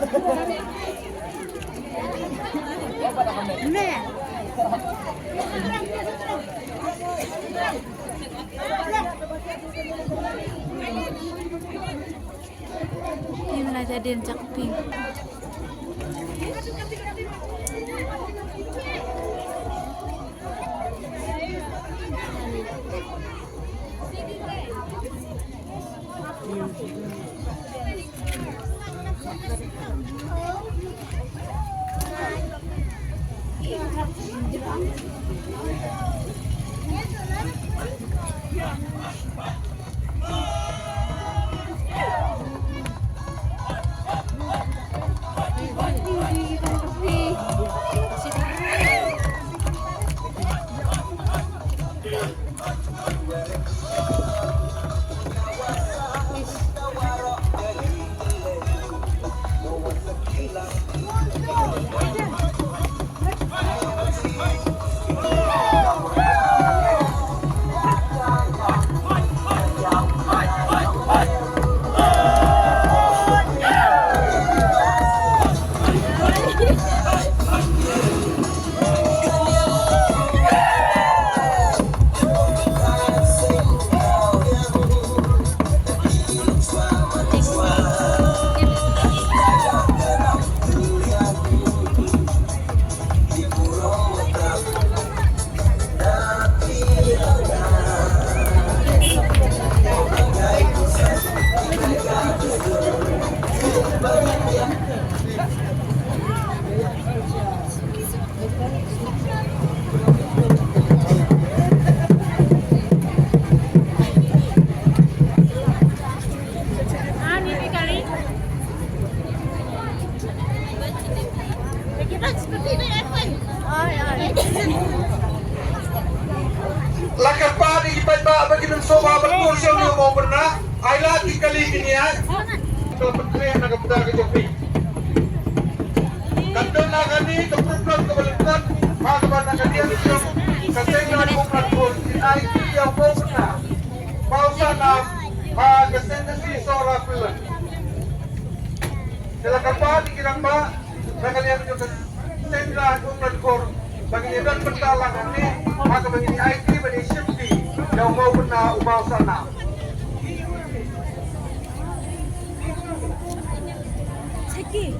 Ini lah jadiin cak pink. Lakar pa di ipa bagi ng soba berkursi ang mau pernah ay lagi kali gini ya kalau petrian nagapudar ke Jopi kandun na kani keperluan kebalikan makaban na kani ang siyong kasengan mo platform ay yang mau pernah mau sana magasengan si sora pilan sila pa di kirang ba na kani ang siyong kasengan mo platform bagi dan pertalangan ini maka begini IT bagi Shifty yang mau pernah umau sana Ceki.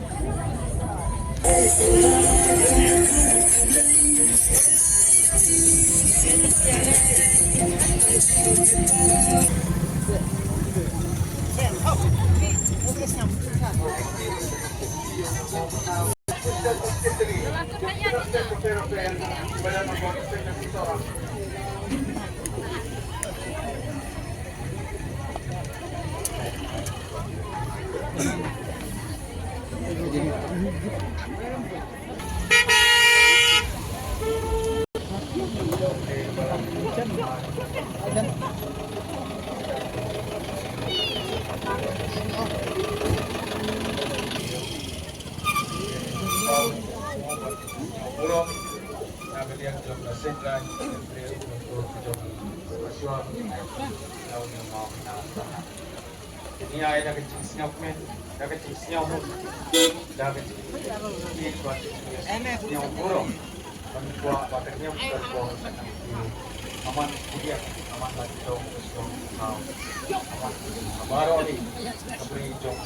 Burung namin yang jom na sentran untuk jom tahun yang mau na ini ay na kecil sinyap men na kecil sinyap mo na kecil ini buat sinyap burung kami buat paternya bukan buat aman dia aman lagi dong aman baru ni beri jom